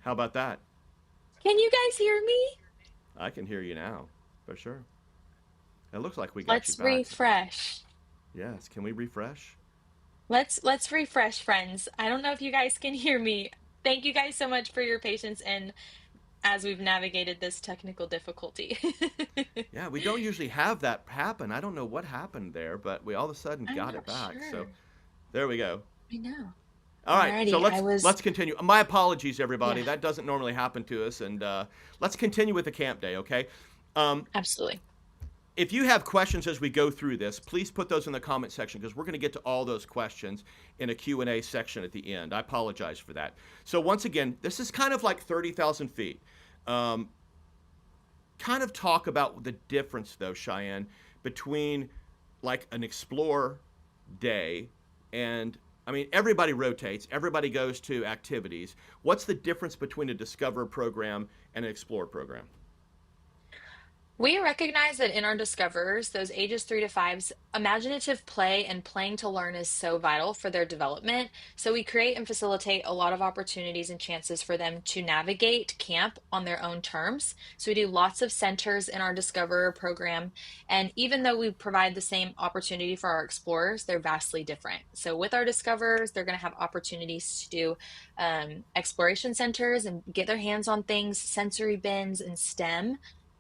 How about that? Can you guys hear me? I can hear you now, for sure. It looks like we got you Let's back. refresh. Yes. Can we refresh? Let's refresh, friends. I don't know if you guys can hear me. Thank you guys so much for your patience and as we've navigated this technical difficulty. Yeah, we don't usually have that happen. I don't know what happened there, but we all of a sudden I'm got it not back. So sure. there we go. I know. All right, so Alrighty, I let's was, let's continue. My apologies, everybody. yeah, That doesn't normally happen to us, and let's continue with the camp day. Okay. Um, absolutely. if you have questions as we go through this, please put those in the comment section because we're going to get to all those questions in a Q&A section at the end. I apologize for that. So once again, this is kind of like 30,000 feet. Um, kind of talk about the difference, though, Cheyenne, between like an explore day and I mean, everybody rotates, everybody goes to activities. What's the difference between a Discover program and an Explore program? We recognize that in our discoverers, those ages 3 to 5's, imaginative play and playing to learn is so vital for their development. So we create and facilitate a lot of opportunities and chances for them to navigate camp on their own terms. So we do lots of centers in our discoverer program. And even though we provide the same opportunity for our explorers, they're vastly different. So with our discoverers, they're going to have opportunities to do exploration centers and get their hands on things, sensory bins, and STEM.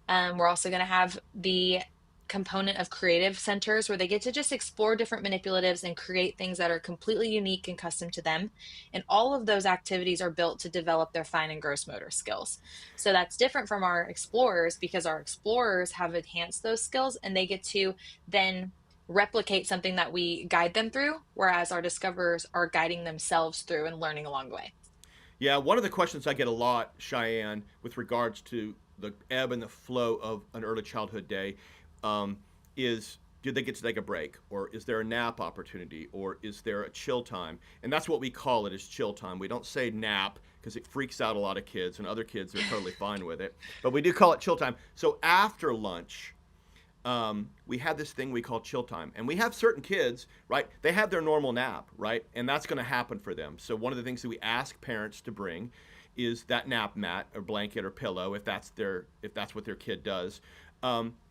We're also going to have the component of creative centers where they get to just explore different manipulatives and create things that are completely unique and custom to them. And all of those activities are built to develop their fine and gross motor skills. So that's different from our explorers because our explorers have enhanced those skills and they get to then replicate something that we guide them through, whereas our discoverers are guiding themselves through and learning along the way. Yeah, one of the questions I get a lot, Cheyenne, with regards to the ebb and the flow of an early childhood day, um, is do they get to take a break, or is there a nap opportunity, or is there a chill time? And that's what we call it, is chill time. We don't say nap because it freaks out a lot of kids, and other kids are totally fine with it. But we do call it chill time. So after lunch, we have this thing we call chill time. And we have certain kids, right? They have their normal nap, right? And that's going to happen for them. So one of the things that we ask parents to bring is that nap mat or blanket or pillow if that's what their kid does.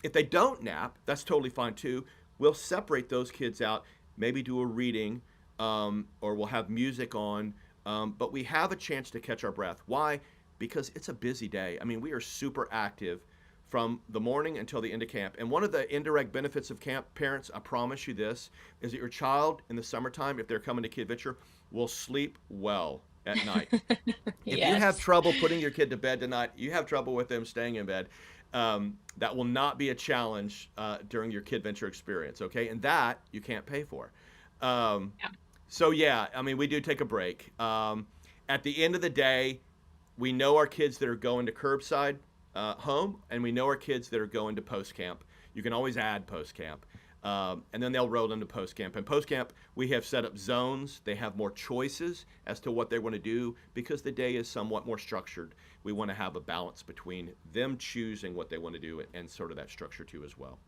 If they don't nap, that's totally fine too. We'll separate those kids out, maybe do a reading, or we'll have music on. But we have a chance to catch our breath. Why? Because it's a busy day. I mean, we are super active from the morning until the end of camp. And one of the indirect benefits of camp, parents, I promise you this, is that your child in the summertime, if they're coming to Kidventure, will sleep well at night. If you have Yes. trouble putting your kid to bed tonight, you have trouble with them staying in bed. That will not be a challenge during your Kidventure experience, okay? And that you can't pay for. Um, Yeah. so yeah, I mean, we do take a break. At the end of the day, we know our kids that are going to curbside home, and we know our kids that are going to post camp. You can always add post camp. And then they'll roll into post camp. And post camp, we have set up zones. They have more choices as to what they want to do because the day is somewhat more structured. We want to have a balance between them choosing what they want to do and sort of that structure too as well.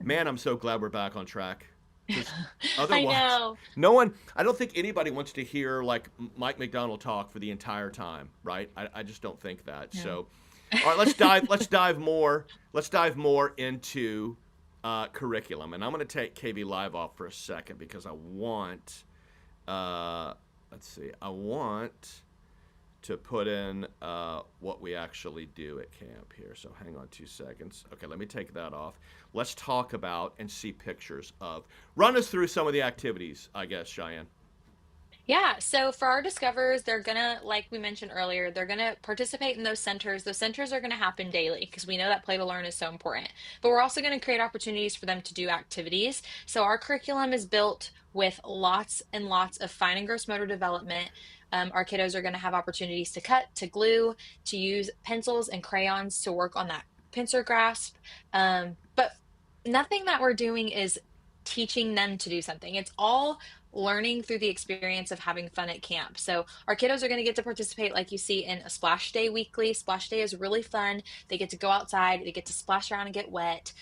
Man, I'm so glad we're back on track. Because I otherwise, know. no one, I don't think anybody wants to hear like Mike McDonald talk for the entire time, right? I just don't think that. Yeah. So, all right, let's dive more into curriculum. And I'm going to take KV Live off for a second because I want, let's see, I want to put in what we actually do at camp here. So hang on 2 seconds. Okay, let me take that off. Let's talk about and see pictures of. Run us through some of the activities, I guess, Cheyenne. Yeah, so for our discoverers, they're gonna, like we mentioned earlier, they're gonna participate in those centers. Those centers are gonna happen daily because we know that play to learn is so important. But we're also gonna create opportunities for them to do activities. So our curriculum is built with lots and lots of fine and gross motor development. Our kiddos are gonna have opportunities to cut, to glue, to use pencils and crayons to work on that pincer grasp. But nothing that we're doing is teaching them to do something. It's all learning through the experience of having fun at camp. So our kiddos are going to get to participate, like you see, in a splash day weekly. Splash day is really fun. They get to go outside, they get to splash around and get wet.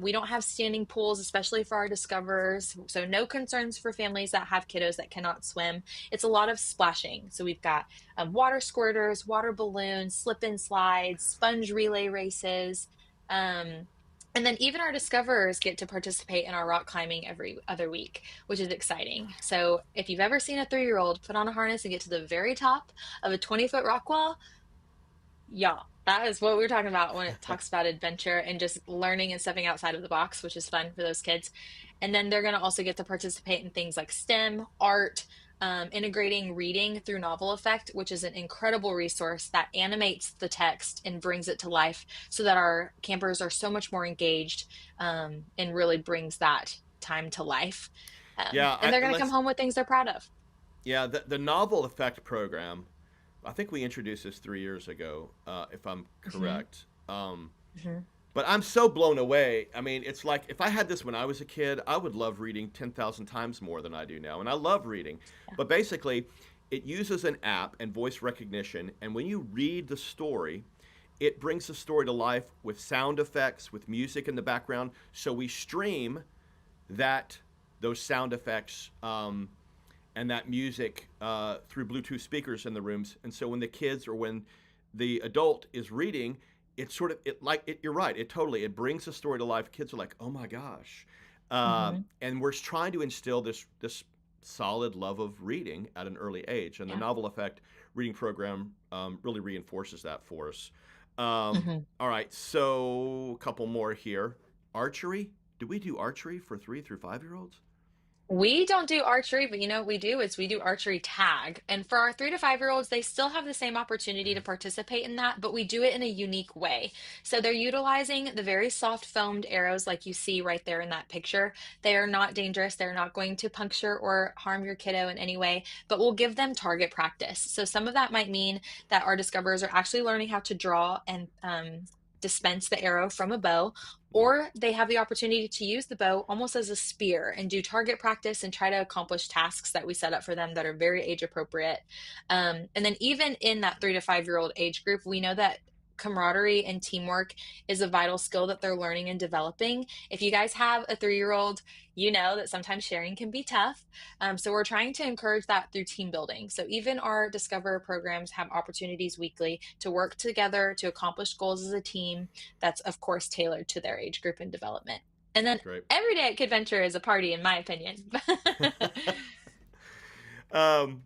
We don't have standing pools, especially for our discoverers. So no concerns for families that have kiddos that cannot swim. It's a lot of splashing. So we've got water squirters, water balloons, slip and slides, sponge relay races. Um, and then even our discoverers get to participate in our rock climbing every other week, which is exciting. So if you've ever seen a 3-year-old put on a harness and get to the very top of a 20-foot rock wall, yeah, that is what we're talking about when it talks about adventure and just learning and stepping outside of the box, which is fun for those kids. And then they're going to also get to participate in things like STEM, art, integrating reading through Novel Effect, which is an incredible resource that animates the text and brings it to life so that our campers are so much more engaged, and really brings that time to life. Yeah, And they're going to come home with things they're proud of. yeah, the novel effect program. I think we introduced this 3 years ago, if I'm Hmm. correct. Hmm. But I'm so blown away. I mean, it's like if I had this when I was a kid, I would love reading 10,000 times more than I do now. And I love reading. Yeah. But basically, it uses an app and voice recognition. And when you read the story, it brings the story to life with sound effects, with music in the background. So we stream that those sound effects and that music through Bluetooth speakers in the rooms. And so when the kids or when the adult is reading, it's sort of it like it, you're right. It totally it brings the story to life. Kids are like, oh my gosh, Hmm. and we're trying to instill this solid love of reading at an early age. And the Yeah. Novel Effect reading program really reinforces that for us. Hmm. All right, so a couple more here. Archery. Do we do archery for 3 through 5 year olds? We don't do archery, but you know what we do is we do archery tag. And for our 3 to 5-year-olds, they still have the same opportunity to participate in that, but we do it in a unique way. So they're utilizing the very soft foamed arrows like you see right there in that picture. They are not dangerous. They're not going to puncture or harm your kiddo in any way, but we'll give them target practice. So some of that might mean that our discoverers are actually learning how to draw and dispense the arrow from a bow, Yeah, or they have the opportunity to use the bow almost as a spear and do target practice and try to accomplish tasks that we set up for them that are very age appropriate. And then, even in that 3 to 5-year-old age group, we know that camaraderie and teamwork is a vital skill that they're learning and developing. If you guys have a 3-year-old, you know that sometimes sharing can be tough. So we're trying to encourage that through team building. So even our Discover programs have opportunities weekly to work together to accomplish goals as a team. That's, of course, tailored to their age group and development. And then great. every day at Kidventure is a party, in my opinion. um,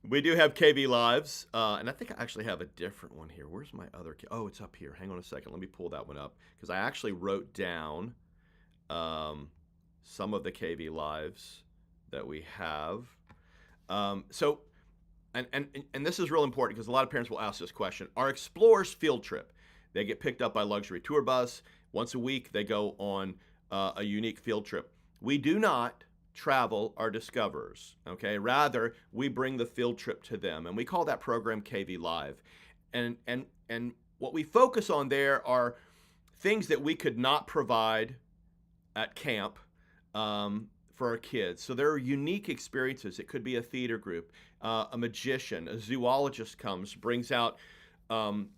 we do have KV Lives, and I think I actually have a different one here. Where's my other? Oh, it's up here. Hang on a second. Let me pull that one up because I actually wrote down um, some of the KV Lives that we have. So, and this is real important because a lot of parents will ask this question: Our Explorers field trip, they get picked up by luxury tour bus once a week. They go on a unique field trip. We do not travel our discoverers. Okay, rather we bring the field trip to them, and we call that program KV Live. And what we focus on there are things that we could not provide at camp for our kids. So there are unique experiences. It could be a theater group, a magician, a zoologist comes, brings out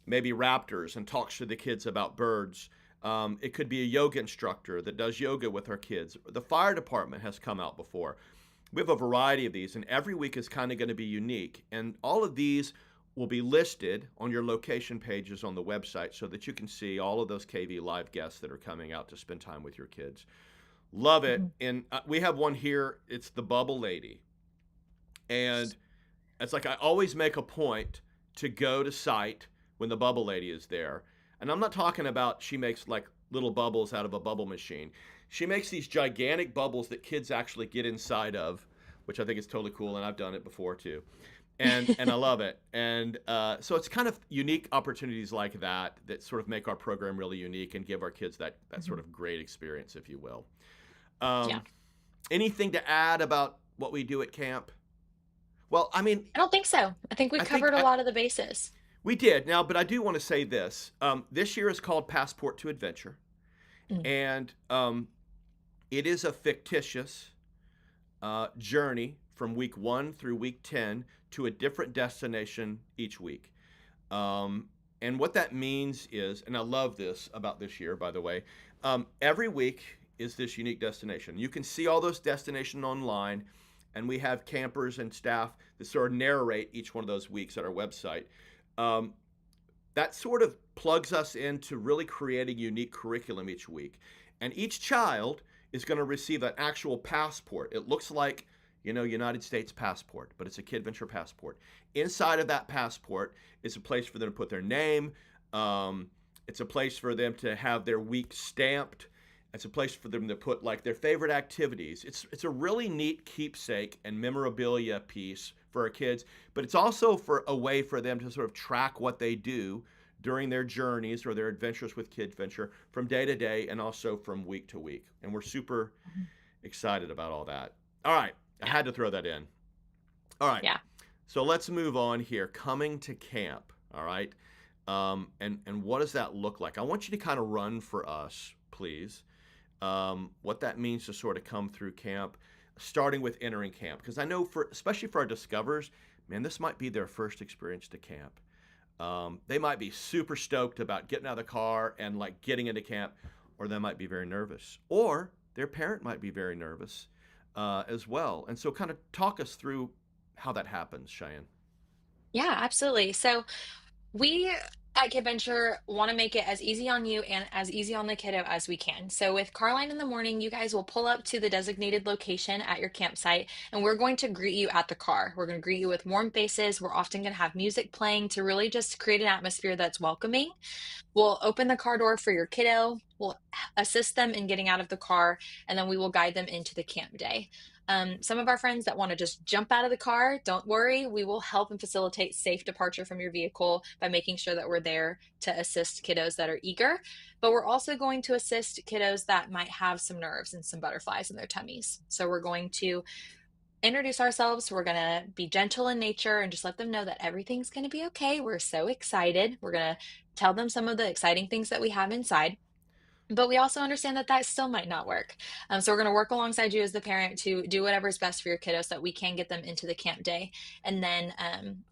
maybe raptors and talks to the kids about birds. It could be a yoga instructor that does yoga with our kids. The fire department has come out before. We have a variety of these, and every week is kind of going to be unique. And all of these will be listed on your location pages on the website so that you can see all of those KV Live guests that are coming out to spend time with your kids. Love it. Mhm. And we have one here. It's the Bubble Lady. And it's like I always make a point to go to site when the Bubble Lady is there. And I'm not talking about she makes like little bubbles out of a bubble machine. She makes these gigantic bubbles that kids actually get inside of, which I think is totally cool. And I've done it before too. And I love it. And so it's kind of unique opportunities like that that sort of make our program really unique and give our kids that sort Mhm. of great experience, if you will. Yeah. Um, anything to add about what we do at camp? Well, I mean, I don't think so. I think we've I think covered a lot of the bases. we did now, but I do want to say this. This year is called Passport to Adventure, Mm. and it is a fictitious journey from week 1 through week 10 to a different destination each week. Um, and what that means is, and I love this about this year, by the way, every week is this unique destination. You can see all those destinations online, and we have campers and staff that sort of narrate each one of those weeks at our website. Um, that sort of plugs us into really creating unique curriculum each week. And each child is going to receive an actual passport. It looks like, United States passport, but it's a Kidventure passport. Inside of that passport is a place for them to put their name. It's a place for them to have their week stamped. It's a place for them to put like their favorite activities. It's a really neat keepsake and memorabilia piece for our kids, but it's also for a way for them to sort of track what they do during their journeys or their adventures with Kidventure from day to day and also from week to week. And we're super excited about all that. All right, I had to throw that in. All right, Yeah. so let's move on here. Coming to camp. All right, and what does that look like? I want you to kind of run for us, please. What that means to sort of come through camp, starting with entering camp, because I know especially for our discoverers, man, this might be their first experience to camp. They might be super stoked about getting out of the car and like getting into camp, or they might be very nervous, or their parent might be very nervous as well. And so, kind of talk us through how that happens, Cheyenne. Yeah, absolutely. So we at Kidventure want to make it as easy on you and as easy on the kiddo as we can. So with Carline in the morning, you guys will pull up to the designated location at your campsite, and we're going to greet you at the car. We're going to greet you with warm faces. We're often going to have music playing to really just create an atmosphere that's welcoming. We'll open the car door for your kiddo. We'll assist them in getting out of the car, and then we will guide them into the camp day. Some of our friends that want to just jump out of the car, don't worry. We will help and facilitate safe departure from your vehicle by making sure that we're there to assist kiddos that are eager. But we're also going to assist kiddos that might have some nerves and some butterflies in their tummies. So we're going to introduce ourselves. We're going to be gentle in nature and just let them know that everything's going to be okay. We're so excited. We're going to tell them some of the exciting things that we have inside. But we also understand that that still might not work. So we're going to work alongside you as the parent to do whatever's best for your kiddos so that we can get them into the camp day. And then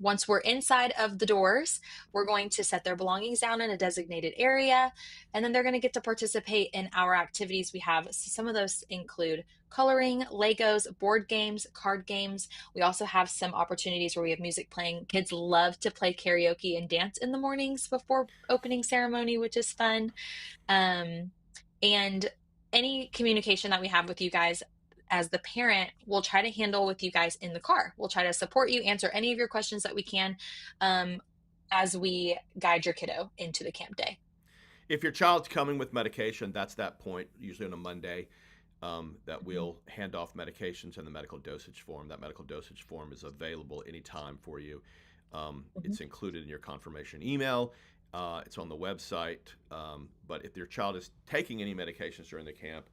once we're inside of the doors, we're going to set their belongings down in a designated area. And then they're going to get to participate in our activities we have. So some of those include coloring, Legos, board games, card games. We also have some opportunities where we have music playing. Kids love to play karaoke and dance in the mornings before opening ceremony, which is fun. Um, and any communication that we have with you guys as the parent, we'll try to handle with you guys in the car. We'll try to support you, answer any of your questions that we can as we guide your kiddo into the camp day. If your child's coming with medication, that's that point, usually on a Monday, that Mhm. we'll hand off medications in the medical dosage form. That medical dosage form is available anytime for you. Mhm. It's included in your confirmation email. It's on the website. But if your child is taking any medications during the camp,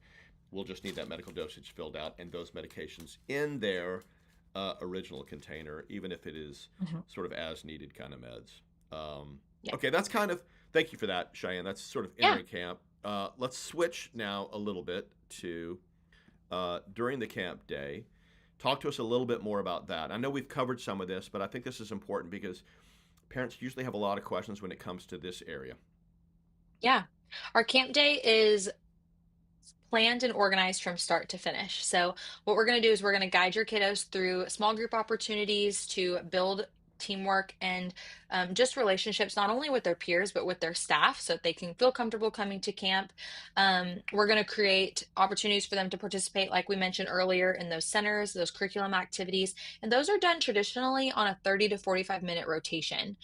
we'll just need that medical dosage filled out and those medications in their original container, even if it is Mhm. sort of as needed kind of meds. Yeah. Okay, that's kind of, thank you for that, Cheyenne. That's sort of Yeah. entering camp. Let's switch now a little bit to during the camp day. Talk to us a little bit more about that. I know we've covered some of this, but I think this is important because parents usually have a lot of questions when it comes to this area. Yeah. Our camp day is planned and organized from start to finish. So, what we're going to do is we're going to guide your kiddos through small group opportunities to build teamwork and just relationships, not only with their peers, but with their staff, so that they can feel comfortable coming to camp. We're going to create opportunities for them to participate, like we mentioned earlier, in those centers, those curriculum activities. And those are done traditionally on a 30 to 45-minute rotation.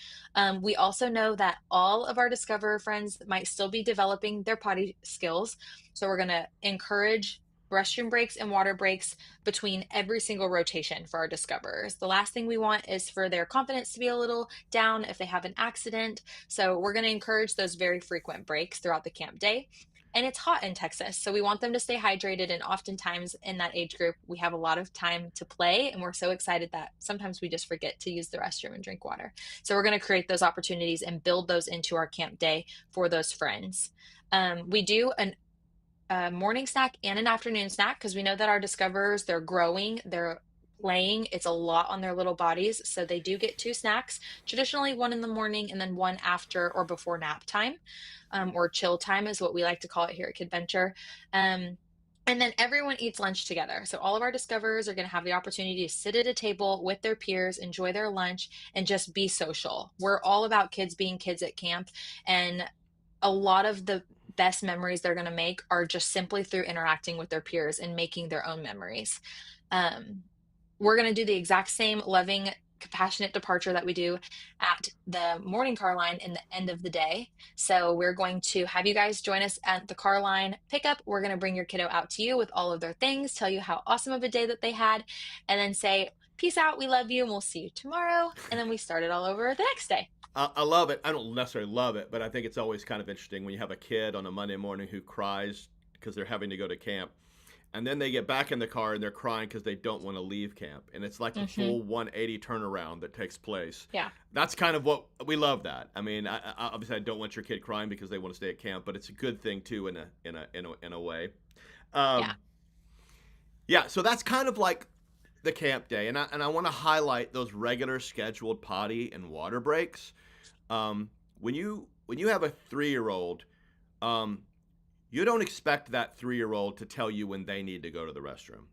We also know that all of our Discoverer friends might still be developing their potty skills. So we're going to encourage restroom breaks and water breaks between every single rotation for our discoverers. The last thing we want is for their confidence to be a little down if they have an accident. So we're going to encourage those very frequent breaks throughout the camp day. And it's hot in Texas, so we want them to stay hydrated. And oftentimes in that age group, we have a lot of time to play, and we're so excited that sometimes we just forget to use the restroom and drink water. So we're going to create those opportunities and build those into our camp day for those friends. We do a morning snack and an afternoon snack because we know that our discoverers, they're growing, they're playing, it's a lot on their little bodies. So they do get two snacks, traditionally one in the morning and then one after or before nap time, or chill time is what we like to call it here at Kidventure. Um, and then everyone eats lunch together. So all of our discoverers are going to have the opportunity to sit at a table with their peers, enjoy their lunch, and just be social. We're all about kids being kids at camp. And a lot of the best memories they're going to make are just simply through interacting with their peers and making their own memories. Um, we're going to do the exact same loving, compassionate departure that we do at the morning car line in the end of the day. So we're going to have you guys join us at the car line pickup. We're going to bring your kiddo out to you with all of their things, tell you how awesome of a day that they had, and then say, peace out, we love you, and we'll see you tomorrow. And then we start it all over the next day. I love it. I don't necessarily love it, but I think it's always kind of interesting when you have a kid on a Monday morning who cries because they're having to go to camp. And then they get back in the car and they're crying because they don't want to leave camp. And it's like a Hmm. full 180 turnaround that takes place. Yeah. That's kind of what we love. That I mean, obviously, I don't want your kid crying because they want to stay at camp, but it's a good thing too in a way. Yeah. Um, yeah, so that's kind of like the camp day, and I want to highlight those regular scheduled potty and water breaks. When you have a 3 year old, um, you don't expect that 3 year old to tell you when they need to go to the restroom.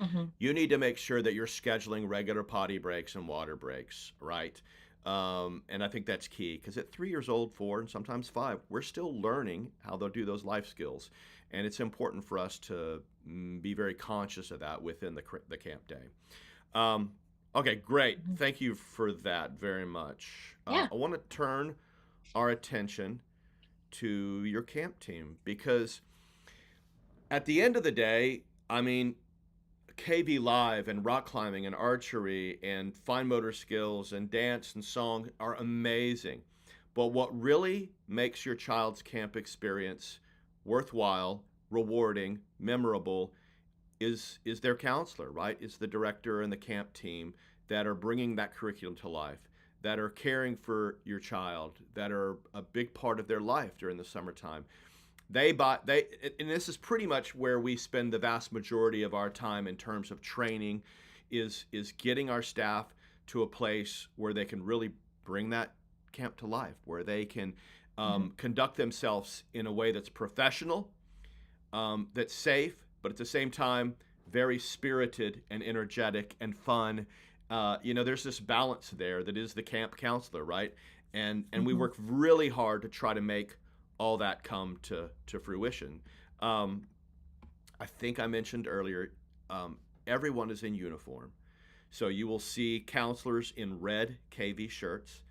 Hmm. You need to make sure that you're scheduling regular potty breaks and water breaks, right? And I think that's key because at 3 years old, 4, and sometimes 5, we're still learning how they'll do those life skills, and it's important for us to be very conscious of that within the camp day. Um, okay, great. Hmm. Thank you for that very much. Yeah. I want to turn our attention to your camp team because at the end of the day, I mean, KV Live and rock climbing and archery and fine motor skills and dance and song are amazing. But what really makes your child's camp experience worthwhile, rewarding, memorable is their counselor, right? It's the director and the camp team that are bringing that curriculum to life, that are caring for your child, that are a big part of their life during the summertime. And this is pretty much where we spend the vast majority of our time in terms of training, is getting our staff to a place where they can really bring that camp to life, where they can Hmm. conduct themselves in a way that's professional, that's safe, but at the same time very spirited and energetic and fun. There's this balance there that is the camp counselor, right? And we Hmm. work really hard to try to make all that come to fruition. Um, I think I mentioned earlier, everyone is in uniform. So you will see counselors in red KV shirts.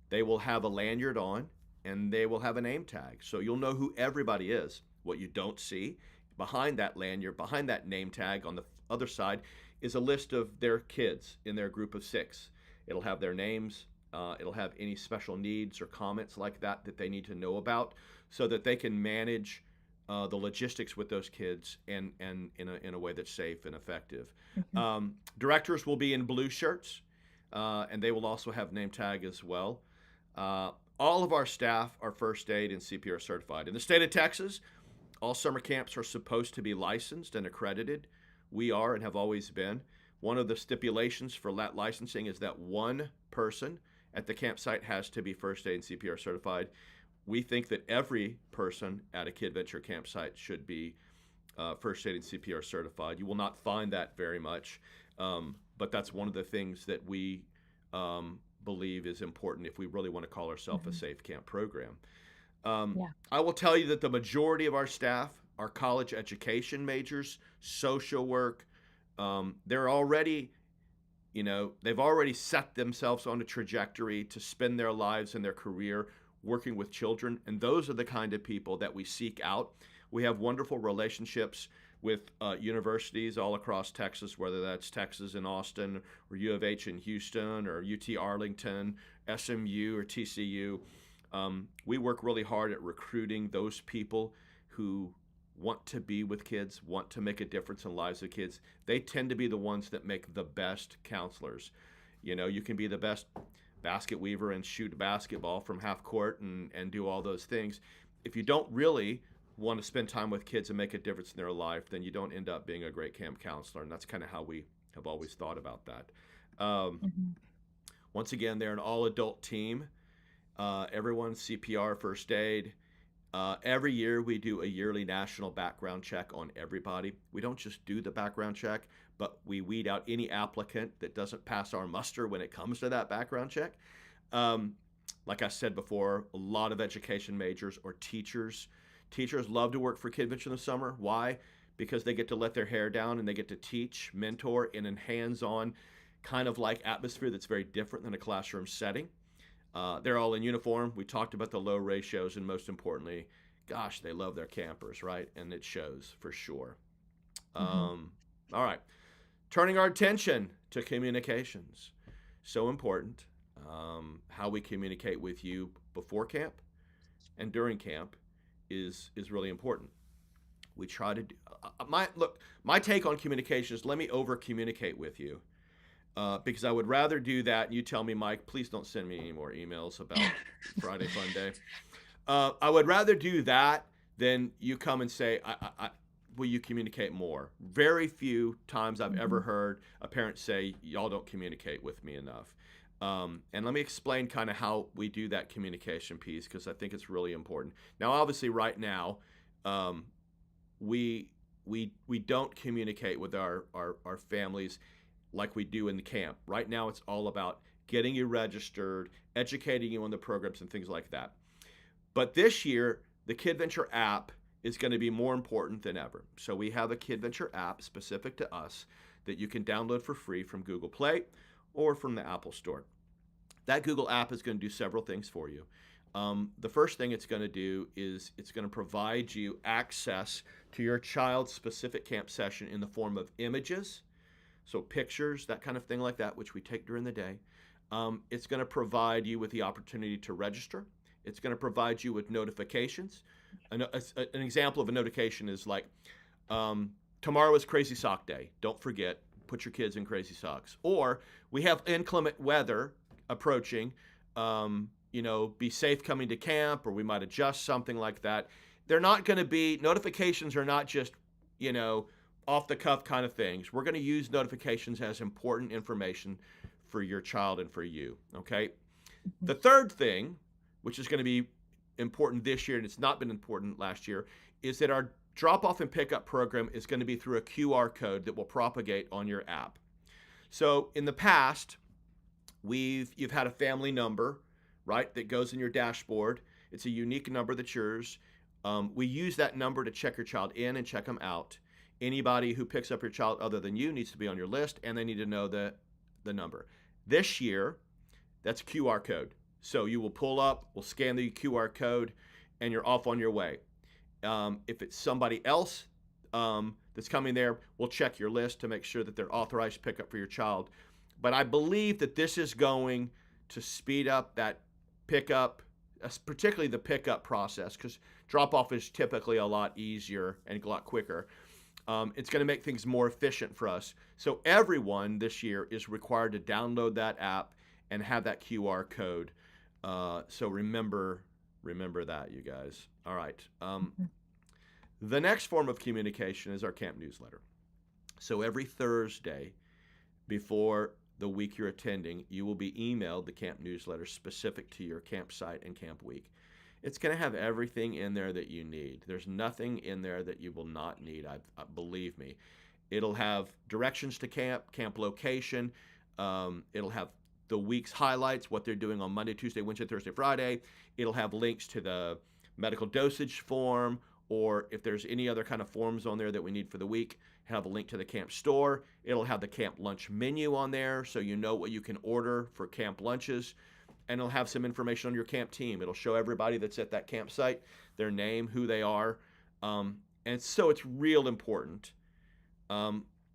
They will have a lanyard on and they will have a name tag. So you'll know who everybody is. What you don't see behind that lanyard, behind that name tag on the other side, is a list of their kids in their group of 6. It'll have their names. It'll have any special needs or comments like that that they need to know about so that they can manage the logistics with those kids and in a way that's safe and effective. Hmm. Directors will be in blue shirts, and they will also have name tag as well. Uh, all of our staff are first aid and CPR certified. In the state of Texas, all summer camps are supposed to be licensed and accredited. We are and have always been. One of the stipulations for licensing is that one person at the campsite has to be first aid and CPR certified. We think that every person at a Kidventure campsite should be first aid and CPR certified. You will not find that very much, but that's one of the things that we believe is important if we really want to call ourselves a Hmm. safe camp program. Um, Yeah. I will tell you that the majority of our staff are college education majors, social work. They're already, they've already set themselves on a trajectory to spend their lives and their career working with children. And those are the kind of people that we seek out. We have wonderful relationships with universities all across Texas, whether that's Texas in Austin or U of H in Houston or UT Arlington, SMU or TCU. We work really hard at recruiting those people who want to be with kids, want to make a difference in the lives of kids. They tend to be the ones that make the best counselors. You can be the best basket weaver and shoot a basketball from half court and do all those things. If you don't really want to spend time with kids and make a difference in their life, then you don't end up being a great camp counselor. And that's kind of how we have always thought about that. Um, Mhm. Once again, they're an all adult team. Everyone's CPR, first aid. Every year we do a yearly national background check on everybody. We don't just do the background check, but we weed out any applicant that doesn't pass our muster when it comes to that background check. Um, like I said before, a lot of education majors or teachers. Teachers love to work for Kidventure in the summer. Why? Because they get to let their hair down and they get to teach, mentor in a hands-on kind of like atmosphere that's very different than a classroom setting. They're all in uniform. We talked about the low ratios, and most importantly, gosh, they love their campers, right? And it shows for sure. Mhm. Um, all right, turning our attention to communications. So important. How we communicate with you before camp and during camp is really important. We try to do, my look. My take on communication is let me over communicate with you because I would rather do that. You tell me, Mike, please don't send me any more emails about Friday Fun Day. I would rather do that than you come and say, will you communicate more? Very few times I've ever Mhm. heard a parent say, y'all don't communicate with me enough. And let me explain kind of how we do that communication piece because I think it's really important. Now, obviously, right now, um, we we don't communicate with our families like we do in the camp. Right now, it's all about getting you registered, educating you on the programs and things like that. But this year, the Kidventure app is going to be more important than ever. So we have a Kidventure app specific to us that you can download for free from Google Play or from the Apple Store. That Google app is going to do several things for you. The first thing it's going to do is it's going to provide you access to your child's specific camp session in the form of images, so pictures, that kind of thing like that, which we take during the day. It's going to provide you with the opportunity to register. It's going to provide you with notifications. An example of a notification is like, tomorrow is Crazy Sock Day. Don't forget, put your kids in crazy socks. Or we have inclement weather approaching. Be safe coming to camp, or we might adjust something like that. They're not going to be notifications are not just you know off the cuff kind of things. We're going to use notifications as important information for your child and for you. Okay. Mhm. The third thing, which is going to be important this year and it's not been important last year, is that our drop off and pickup program is going to be through a QR code that will propagate on your app. So in the past, you've had a family number, right, that goes in your dashboard. It's a unique number that's yours. We use that number to check your child in and check them out. Anybody who picks up your child other than you needs to be on your list, and they need to know the number. This year, that's a QR code. So you will pull up, we'll scan the QR code, and you're off on your way. If it's somebody else that's coming there, we'll check your list to make sure that they're authorized to pick up for your child. But I believe that this is going to speed up that pickup, particularly the pickup process, because drop off is typically a lot easier and a lot quicker. It's going to make things more efficient for us. So everyone this year is required to download that app and have that QR code. So remember that, you guys. All right. Mhm. The next form of communication is our camp newsletter. So every Thursday before the week you're attending, you will be emailed the camp newsletter specific to your campsite and camp week. It's going to have everything in there that you need. There's nothing in there that you will not need. Believe me. It'll have directions to camp, camp location. It'll have the week's highlights, what they're doing on Monday, Tuesday, Wednesday, Thursday, Friday. It'll have links to the medical dosage form, or if there's any other kind of forms on there that we need for the week, have a link to the camp store. It'll have the camp lunch menu on there so you know what you can order for camp lunches. And it'll have some information on your camp team. It'll show everybody that's at that campsite, their name, who they are. And so it's real important.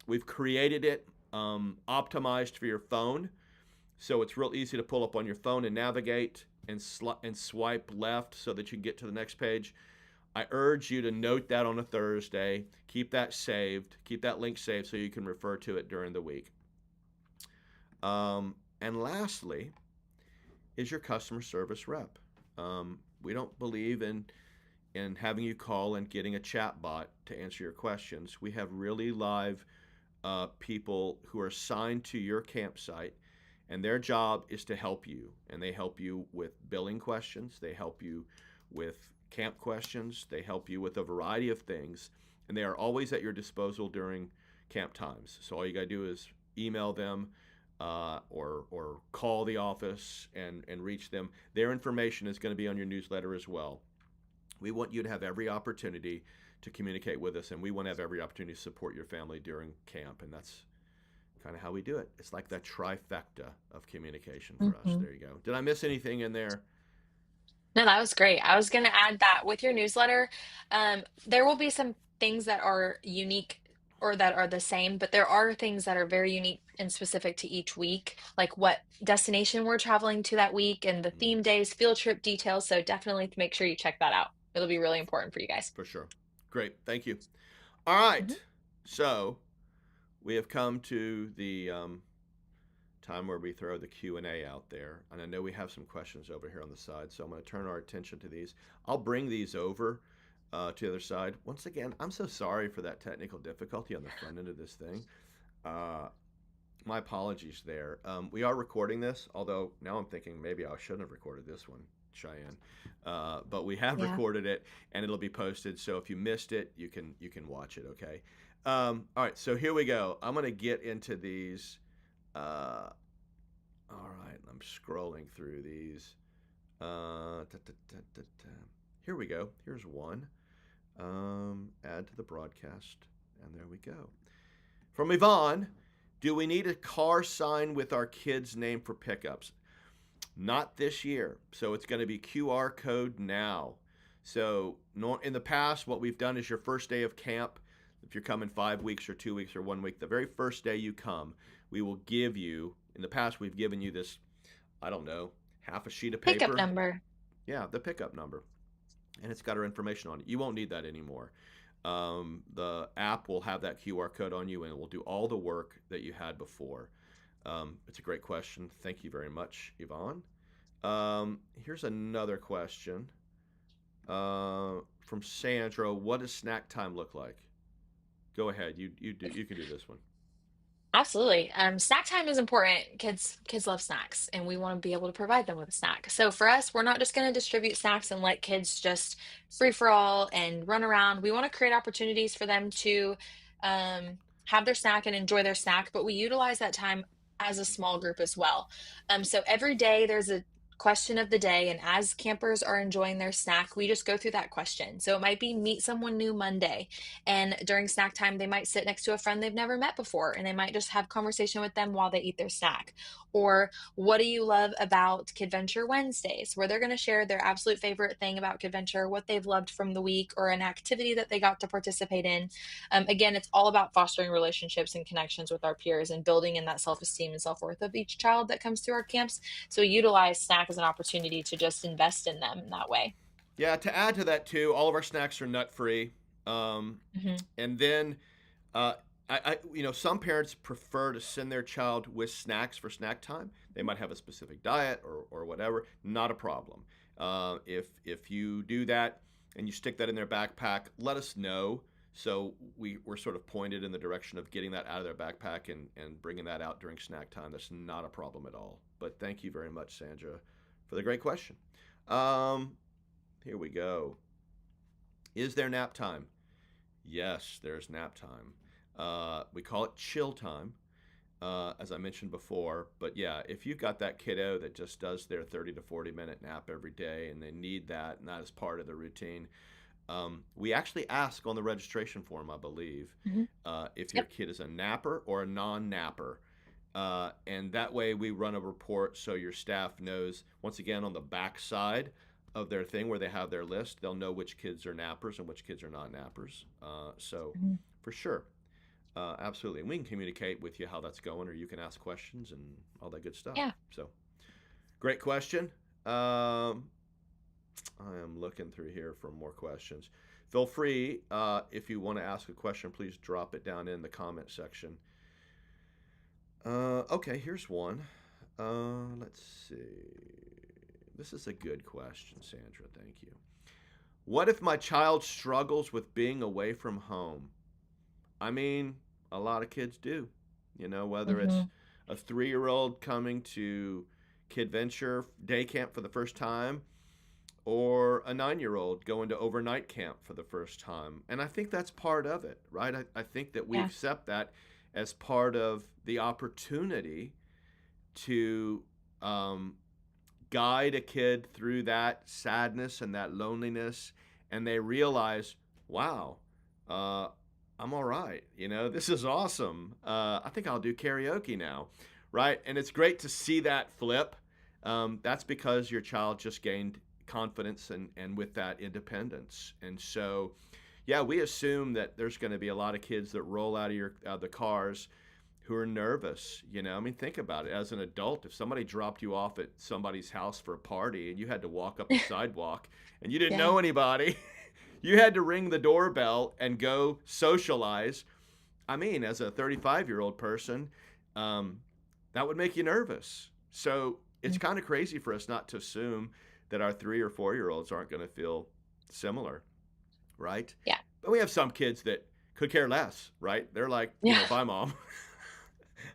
We've created it optimized for your phone. So it's real easy to pull up on your phone and navigate and swipe left so that you can get to the next page. I urge you to note that on a Thursday. Keep that saved. Keep that link saved so you can refer to it during the week. And lastly, is your customer service rep. We don't believe in having you call and getting a chat bot to answer your questions. We have really live people who are assigned to your campsite, and their job is to help you. And they help you with billing questions, they help you with camp questions, they help you with a variety of things, and they are always at your disposal during camp times. So all you got to do is email them, or call the office and reach them. Their information is going to be on your newsletter as well. We want you to have every opportunity to communicate with us, and we want to have every opportunity to support your family during camp. And that's kind of how we do it. It's like that trifecta of communication for us. Hmm. There you go. Did I miss anything in there? No, that was great. I was going to add that with your newsletter, there will be some things that are unique or that are the same, but there are things that are very unique and specific to each week, like what destination we're traveling to that week and the Mm, theme days, field trip details. So definitely make sure you check that out. It'll be really important for you guys. for sure. Great. Thank you. All right. Hmm. So we have come to the time where we throw the Q&A out there. And I know we have some questions over here on the side, so I'm going to turn our attention to these. I'll bring these over to the other side. Once again, I'm so sorry for that technical difficulty on the front end of this thing. Uh, my apologies there. We are recording this, although now I'm thinking maybe I shouldn't have recorded this one, Cheyenne. But we have Yeah. recorded it, and it'll be posted. So if you missed it, you can watch it. Okay. All right. So here we go. I'm gonna get into these. All right. I'm scrolling through these. Here we go. Here's one. Add to the broadcast, and there we go. From Yvonne, do we need a car sign with our kid's name for pickups? Not this year. So it's going to be QR code now. So in the past, what we've done is your first day of camp, if you're coming 5 weeks or 2 weeks or 1 week, the very first day you come, we will give you, in the past, we've given you this, I don't know, half a sheet of Pickup paper. number. Yeah, the pickup number. And it's got our information on it. You won't need that anymore. The app will have that QR code on you, and it will do all the work that you had before. It's a great question. Thank you very much, Yvonne. Here's another question from Sandra. What does snack time look like? Go ahead. You can do this one. Absolutely. Snack time is important. Kids love snacks, and we want to be able to provide them with a snack. So for us, we're not just going to distribute snacks and let kids just free for all and run around. We want to create opportunities for them to have their snack and enjoy their snack, but we utilize that time as a small group as well. So every day there's a question of the day, and as campers are enjoying their snack, we just go through that question. So it might be meet someone new Monday, and during snack time, they might sit next to a friend they've never met before, and they might just have conversation with them while they eat their snack. Or what do you love about Kidventure Wednesdays, where they're going to share their absolute favorite thing about Kidventure, what they've loved from the week, or an activity that they got to participate in. Again, it's all about fostering relationships and connections with our peers and building in that self-esteem and self-worth of each child that comes through our camps. So we utilize snack as an opportunity to just invest in them in that way. Yeah. To add to that too, all of our snacks are nut free. Um, Hmm. and then uh, some parents prefer to send their child with snacks for snack time. They might have a specific diet or whatever. Not a problem. If you do that and you stick that in their backpack, let us know. So we're sort of pointed in the direction of getting that out of their backpack and bringing that out during snack time. That's not a problem at all. But thank you very much, Sandra, for the great question. Um, Here we go. Is there nap time? Yes, there's nap time. We call it chill time, as I mentioned before. But yeah, if you've got that kiddo that just does their 30 to 40-minute nap every day and they need that, and that is part of the routine, we actually ask on the registration form, I believe, Hmm. if your Yep. kid is a napper or a non-napper. And that way we run a report so your staff knows, once again, on the back side of their thing where they have their list, they'll know which kids are nappers and which kids are not nappers. So Mhm. for sure, absolutely. And we can communicate with you how that's going, or you can ask questions and all that good stuff. Yeah. So great question. I am looking through here for more questions. Feel free, if you want to ask a question, please drop it down in the comment section. Okay, here's one. Let's see. This is a good question, Sandra. Thank you. What if my child struggles with being away from home? I mean, a lot of kids do. Whether it's Hmm. a 3-year-old coming to Kidventure day camp for the first time, or a 9-year-old going to overnight camp for the first time. And I think that's part of it, right? I think that we Yeah. accept that as part of the opportunity to um, guide a kid through that sadness and that loneliness, and they realize, wow, uh, I'm all right. This is awesome. I think I'll do karaoke now, right? And it's great to see that flip. That's because your child just gained confidence and with that independence. And so, yeah, we assume that there's going to be a lot of kids that roll out of the cars who are nervous. I mean, think about it. As an adult, if somebody dropped you off at somebody's house for a party and you had to walk up the sidewalk and you didn't Yeah. know anybody, you had to ring the doorbell and go socialize. I mean, as a 35-year-old person, um, that would make you nervous. So it's Mm. kind of crazy for us not to assume that our 3 or 4-year-olds aren't going to feel similar, right? Yeah. But we have some kids that could care less, right? They're like, Yeah. bye, mom.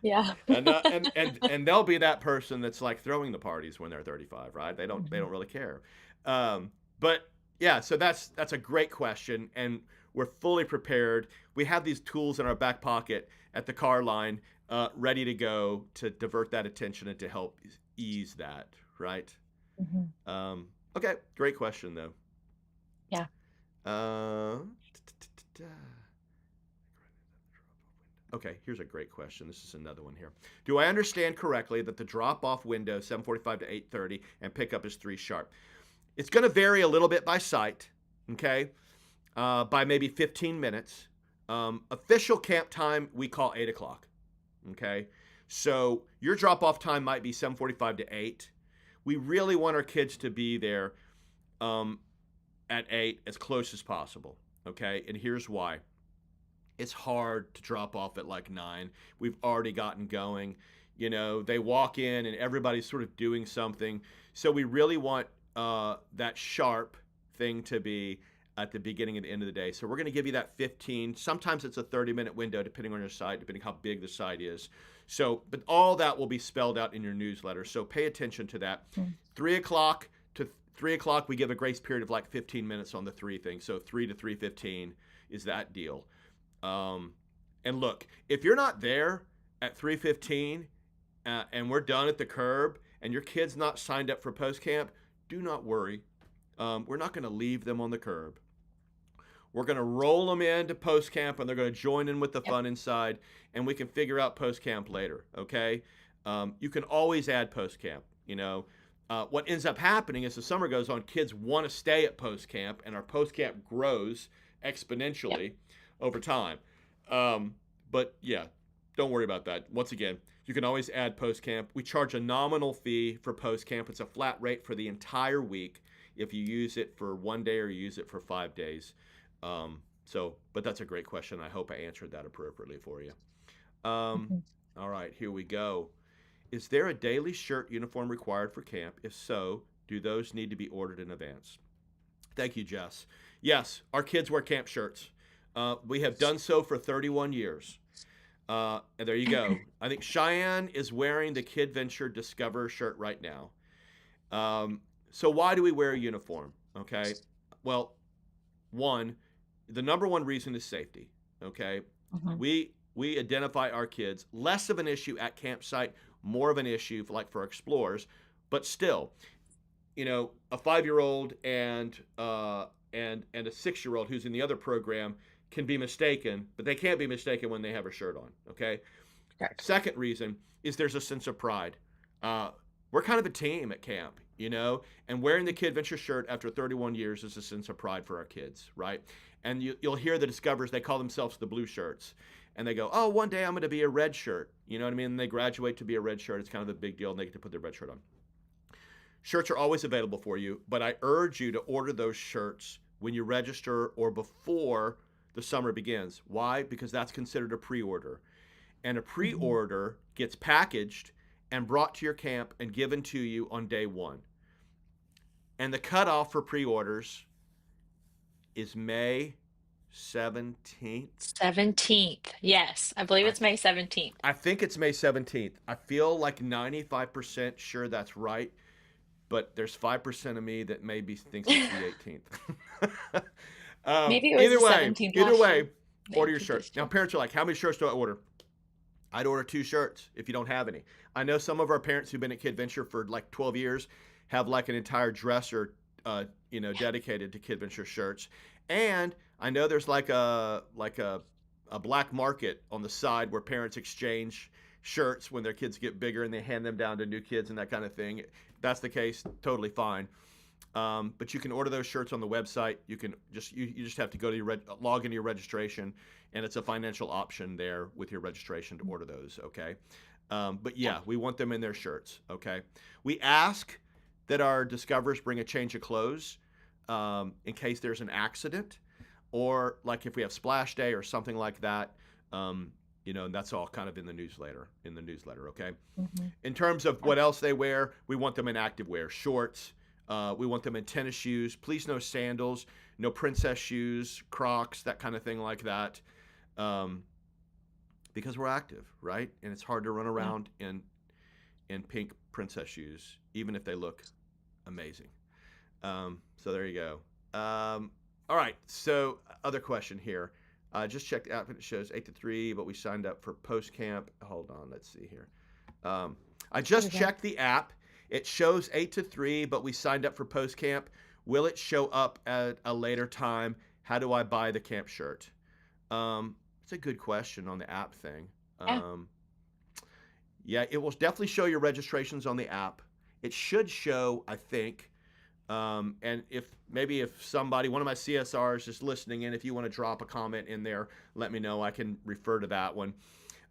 Yeah. And they'll be that person that's like throwing the parties when they're 35, right? They Hmm. don't really care. But yeah, so that's a great question, and we're fully prepared. We have these tools in our back pocket at the car line, ready to go to divert that attention and to help ease that, right? Hmm. Um, okay, great question though. Yeah. Uh, Okay, here's a great question. This is another one here. Do I understand correctly that the drop-off window 7:45 to 8:30 and pickup is 3 sharp? It's going to vary a little bit by site, okay? By maybe 15 minutes. Official camp time we call 8 o'clock, okay? So your drop-off time might be 7:45 to 8. We really want our kids to be there um, at 8 as close as possible, okay? And here's why. It's hard to drop off at like 9. We've already gotten going. They walk in and everybody's sort of doing something. So we really want that sharp thing to be at the beginning and the end of the day. So we're going to give you that 15. Sometimes it's a 30-minute window, depending on your site, depending how big the site is. So, but all that will be spelled out in your newsletter. So pay attention to that. Mm. 3 o'clock to 3 o'clock, we give a grace period of like 15 minutes on the 3 thing. So 3 to 3:15 is that deal. Um, and look, if you're not there at 3:15 and we're done at the curb and your kid's not signed up for post camp, do not worry. We're not going to leave them on the curb. We're going to roll them into post camp and they're going to join in with the Yep. fun inside, and we can figure out post camp later. Okay. You can always add post camp. What ends up happening as the summer goes on, kids want to stay at post camp, and our post camp grows Yep. exponentially over time. Um, but yeah, don't worry about that. Once again, you can always add post camp. We charge a nominal fee for post camp. It's a flat rate for the entire week if you use it for one day or you use it for 5 days. But that's a great question. I hope I answered that appropriately for you. Um, Hmm. all right, here we go. Is there a daily shirt uniform required for camp? If so, do those need to be ordered in advance? Thank you, Jess. Yes, our kids wear camp shirts. We have done so for 31 years. And there you go. I think Cheyenne is wearing the Kidventure Discover shirt right now. Um, so why do we wear a uniform? Okay. Well, one, the number one reason is safety. Okay. Hmm. We identify our kids, less of an issue at campsite, more of an issue for, like, for explorers, but still, a 5-year-old and a 6-year-old who's in the other program can be mistaken, but they can't be mistaken when they have a shirt on. Okay. Correct. Second reason is there's a sense of pride. Uh, we're kind of a team at camp, and wearing the Kidventure shirt after 31 years is a sense of pride for our kids, right? And you'll hear the Discoverers, they call themselves the Blue Shirts. And they go, oh, one day I'm going to be a red shirt. You know what I mean? And they graduate to be a red shirt. It's kind of a big deal, and they get to put their red shirt on. Shirts are always available for you, but I urge you to order those shirts when you register or before the summer begins. Why? Because that's considered a pre order. And a pre Hmm. order gets packaged and brought to your camp and given to you on day one. And the cutoff for pre orders is May 17th. 17th. Yes, I believe I it's May 17th. I think it's May 17th. I feel like 95% sure that's right, but there's 5% of me that maybe thinks it's the 18th. Maybe it was Either the way, 17th either last year, way, the order your 18th shirt. this Now, year. parents are like, how many shirts do I order? I'd order 2 shirts if you don't have any. I know some of our parents who've been at Kidventure for like 12 years have like an entire dresser, dedicated to Kidventure shirts. And I know there's like a black market on the side where parents exchange shirts when their kids get bigger and they hand them down to new kids and that kind of thing. If that's the case, totally fine. But you can order those shirts on the website. You can just you just have to go to your log into your registration, and it's a financial option there with your registration to order those. Okay, but Yeah. yeah, we want them in their shirts. Okay, we ask that our discoverers bring a change of clothes in case there's an accident, or like if we have splash day or something like that. And that's all kind of in the newsletter. Okay. Mhm. In terms of Yeah. what else they wear, we want them in active wear, shorts. We want them in tennis shoes. Please, no sandals, no princess shoes, Crocs, that kind of thing like that, um, because we're active, right? And it's hard to run Yeah. around in pink princess shoes, even if they look amazing. So there you go. All right. So other question here. Just checked the app and it shows 8 to 3, but we signed up for post camp. Hold on, let's see here. I There we just go. checked the app. It shows 8 to 3, but we signed up for post camp. Will it show up at a later time? How do I buy the camp shirt? It's a good question on the app thing. Yeah. Yeah, it will definitely show your registrations on the app. It should show, I think. And if somebody, one of my CSRs is listening in, if you want to drop a comment in there, let me know. I can refer to that one.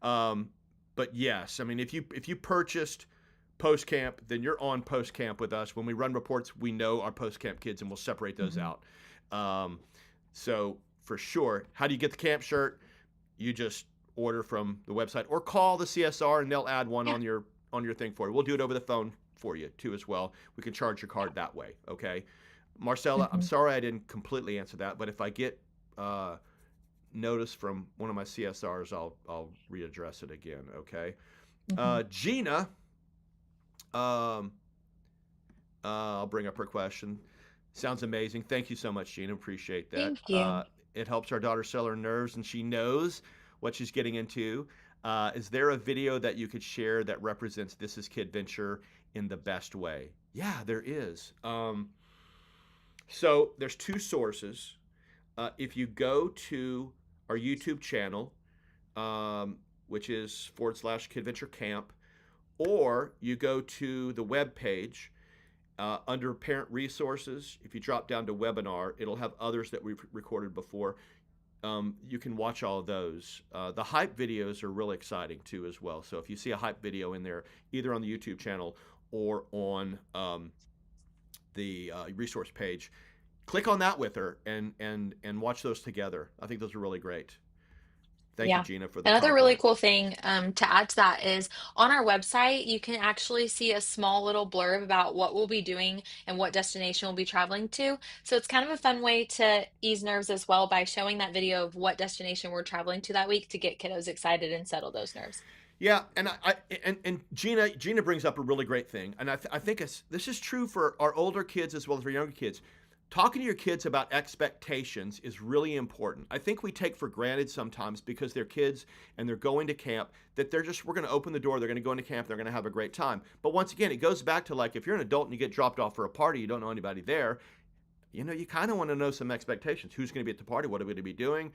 Um, but yes, I mean, if you purchased post camp, then you're on post camp with us. When we run reports, we know our post camp kids, and we'll separate those Mhm. out. Um, so for sure, how do you get the camp shirt? You just order from the website or call the CSR, and they'll add one Yeah. on your thing for you. We'll do it over the phone for you too as well. We can charge your card that way. Okay, Marcella, I'm Mhm. sorry I didn't completely answer that, but if I get notice from one of my CSRs, I'll readdress it again. Okay, Mhm. Gina, um, I'll bring up her question. Sounds amazing. Thank you so much, Gina. Appreciate that. Thank you. It helps our daughter sell her nerves, and she knows what she's getting into. Is there a video that you could share that represents This Is Kidventure in the best way? Yeah, there is. So there's 2 sources. If you go to our YouTube channel, which is /Kidventure Camp, or you go to the web page under parent resources. If you drop down to webinar, it'll have others that we've recorded before. You can watch all of those. The hype videos are really exciting too, as well. So if you see a hype video in there, either on the YouTube channel or on the resource page, click on that with her and watch those together. I think those are really great. Thank you, Yeah. Gina, for the Another really compliment. cool thing to add to that is on our website, you can actually see a small little blurb about what we'll be doing and what destination we'll be traveling to. So it's kind of a fun way to ease nerves as well by showing that video of what destination we're traveling to that week to get kiddos excited and settle those nerves. Yeah, and Gina brings up a really great thing, and I think this is true for our older kids as well as for younger kids. Talking to your kids about expectations is really important. I think we take for granted sometimes because they're kids and they're going to camp that we're going to open the door, they're going to go into camp, they're going to have a great time. But once again, it goes back to like if you're an adult and you get dropped off for a party, you don't know anybody there, you kind of want to know some expectations. Who's going to be at the party? What are we going to be doing?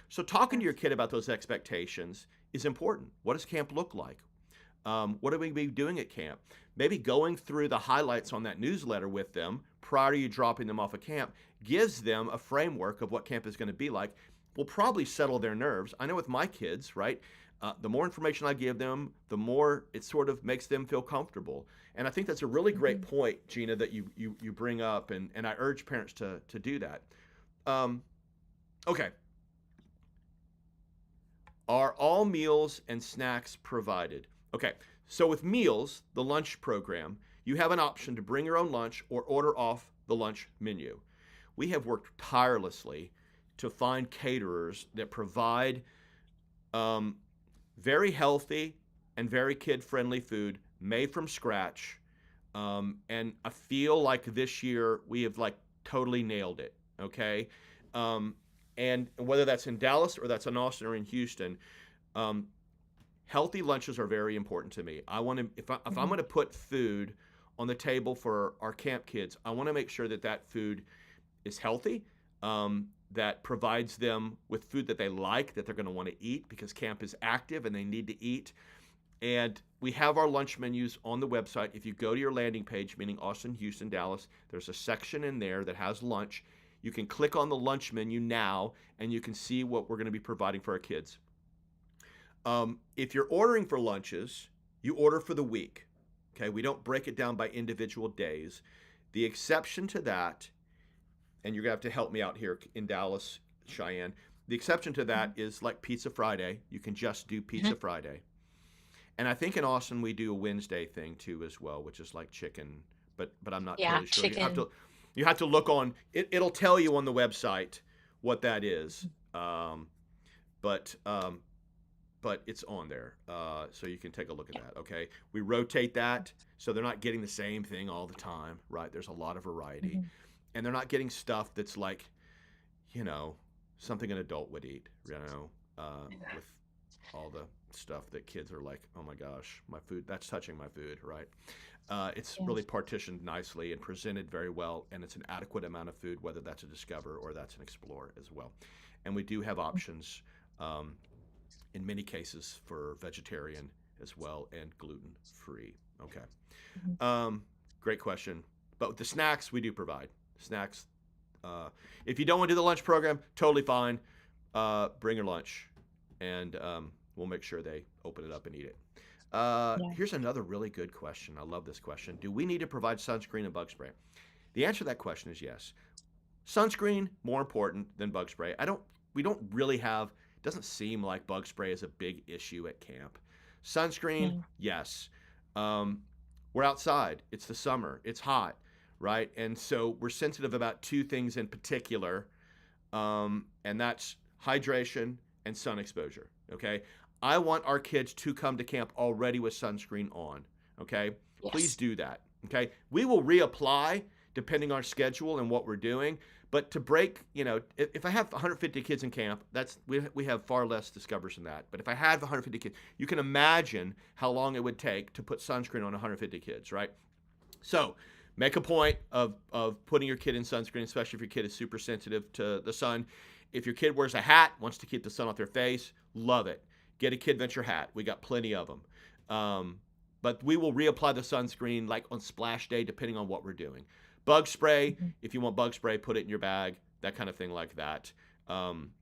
So talking to your kid about those expectations is important. What does camp look like? What are we going to be doing at camp? Maybe going through the highlights on that newsletter with them prior to you dropping them off at camp gives them a framework of what camp is going to be like. Will probably settle their nerves. I know with my kids, right? The more information I give them, the more it sort of makes them feel comfortable. And I think that's a really great Mhm. point, Gina, that you bring up, and I urge parents to do that. Um, okay, are all meals and snacks provided? Okay, so with meals, the lunch program, you have an option to bring your own lunch or order off the lunch menu. We have worked tirelessly to find caterers that provide um, very healthy and very kid friendly food made from scratch. And I feel like this year we have like totally nailed it. Okay. Um, and whether that's in Dallas or that's in Austin or in Houston, um, healthy lunches are very important to me. I want to, if I'm Mhm. going to put food on the table for our camp kids, I want to make sure that that food is healthy, that provides them with food that they like, that they're going to want to eat because camp is active and they need to eat. And we have our lunch menus on the website. If you go to your landing page, meaning Austin, Houston, Dallas, there's a section in there that has lunch. You can click on the lunch menu now and you can see what we're going to be providing for our kids. If you're ordering for lunches, you order for the week. Okay, we don't break it down by individual days. The exception to that, and you're gonna have to help me out here in Dallas, Cheyenne. The exception to that is like Pizza Friday. You can just do Pizza Mhm. Friday. And I think in Austin we do a Wednesday thing too as well, which is like chicken, but I'm not Yeah, totally sure. chicken. You have to look on it. It'll tell you on the website what that is. But but it's on there, so you can take a look at Yeah. that. Okay, we rotate that so they're not getting the same thing all the time, right? There's a lot of variety, Mhm. and they're not getting stuff that's like, you know, something an adult would eat, with all the stuff that kids are like, oh my gosh, my food, that's touching my food, right? It's Yeah. really partitioned nicely and presented very well, and it's an adequate amount of food, whether that's a Discover or that's an Explorer as well. And we do have options. Um, in many cases for vegetarian as well and gluten free. Okay. Mhm. Um, Great question. But with the snacks, we do provide snacks. If you don't want to do the lunch program, totally fine. Bring your lunch, and we'll make sure they open it up and eat it. Yeah. Here's another really good question. I love this question. Do we need to provide sunscreen and bug spray? The answer to that question is yes. Sunscreen more important than bug spray. I don't. We don't really have. It doesn't seem like bug spray is a big issue at camp. Sunscreen, Yeah. yes. Um, we're outside. It's the summer. It's hot, right? And so we're sensitive about two things in particular, and that's hydration and sun exposure. Okay. I want our kids to come to camp already with sunscreen on. Okay. Please Yes. do that. Okay. We will reapply depending on our schedule and what we're doing. But to break, if I have 150 kids in camp, we have far less discoverers than that. But if I had 150 kids, you can imagine how long it would take to put sunscreen on 150 kids, right? So make a point of putting your kid in sunscreen, especially if your kid is super sensitive to the sun. If your kid wears a hat, wants to keep the sun off their face, love it. Get a Kidventure hat. We got plenty of them. But we will reapply the sunscreen like on splash day, depending on what we're doing. Bug spray, Mhm. if you want bug spray, put it in your bag, that kind of thing like that. Um,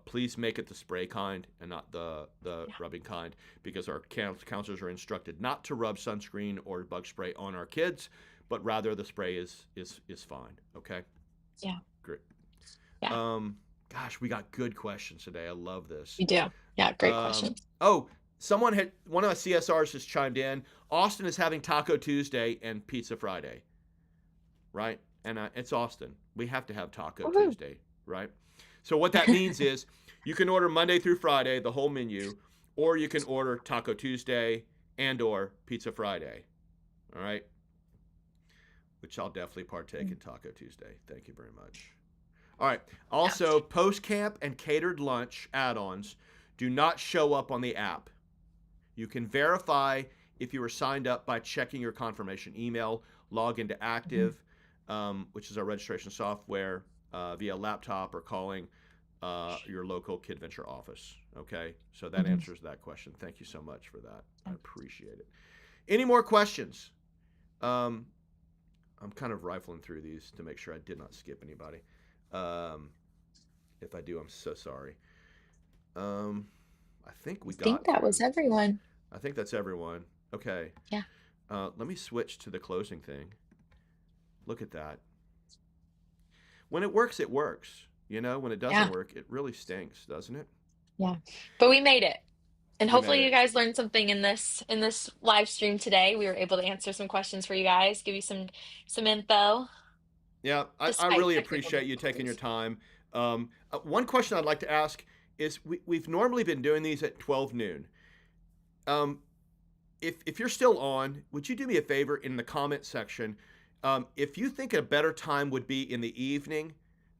please make it the spray kind and not the Yeah. rubbing kind because our counselors are instructed not to rub sunscreen or bug spray on our kids, but rather the spray is fine. Okay, Yeah. great. Yeah. Um, Gosh, we got good questions today. I love this. You do. Yeah. Great Um, question. oh, one of my CSRs has chimed in. Austin is having Taco Tuesday and Pizza Friday, right? And it's Austin. We have to have Taco Woohoo. Tuesday, right? So what that means is you can order Monday through Friday, the whole menu, or you can order Taco Tuesday and or Pizza Friday. All right? Which I'll definitely partake in Taco Tuesday. Thank you very much. All right. Yeah. Also, post camp and catered lunch add-ons do not show up on the app. You can verify if you were signed up by checking your confirmation email, log into Mhm. Active, which is our registration software, via laptop or calling your local Kidventure office. Okay, so that Mhm. answers that question. Thank you so much for that. I appreciate it. Any more questions? Um, I'm kind of rifling through these to make sure I did not skip anybody. Um, if I do, I'm so sorry. Um, I think we I think got that was through. everyone. I think that's everyone. Okay. Yeah. Let me switch to the closing thing. Look at that. When it works, it works. When it doesn't Yeah. work, it really stinks, doesn't it? Yeah. But we made it. And We made hopefully you it. guys learned something in this live stream today. We were able to answer some questions for you guys, give you some info Yeah, I despite really technical appreciate you taking your difficulties. time. One question I'd like to ask is we've normally been doing these at 12 noon. Um, if you're still on, would you do me a favor in the comment section? If you think a better time would be in the evening,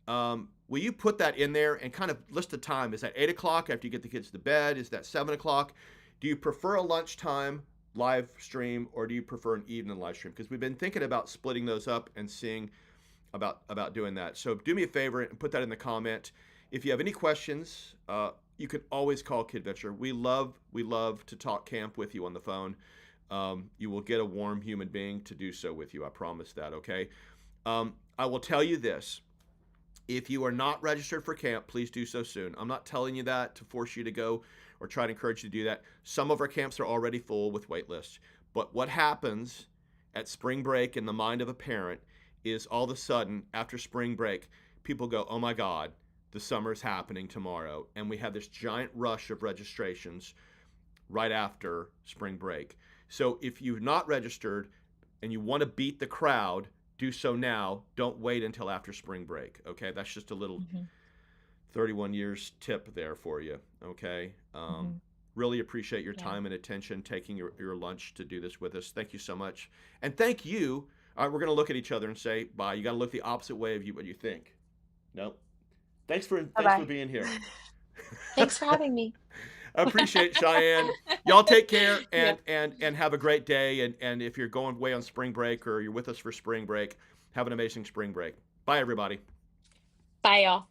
will you put that in there and kind of list the time? Is that 8 o'clock after you get the kids to bed? Is that 7 o'clock? Do you prefer a lunchtime live stream or do you prefer an evening live stream? Because we've been thinking about splitting those up and seeing about doing that. So do me a favor and put that in the comment. If you have any questions, you can always call Kidventure. We love to talk camp with you on the phone. You will get a warm human being to do so with you. I promise that. Okay. I will tell you this. If you are not registered for camp, please do so soon. I'm not telling you that to force you to go or try to encourage you to do that. Some of our camps are already full with wait lists. But what happens at spring break in the mind of a parent is all of a sudden, after spring break, people go, oh my God, the summer's happening tomorrow. And we have this giant rush of registrations right after spring break. So if you've not registered and you want to beat the crowd, do so now. Don't wait until after spring break. Okay, that's just a little Hmm. 31 years tip there for you. Okay. Hmm. Really appreciate your Yeah. time and attention, taking your lunch to do this with us. Thank you so much. And thank you. All right, we're going to look at each other and say bye. You got to look the opposite way of you, what you think. No. Bye Thanks for bye. being here. Thanks for having me. I appreciate it, Cheyenne. Y'all take care Yep. and have a great day. And if you're going away on spring break or you're with us for spring break, have an amazing spring break. Bye, everybody. Bye, y'all.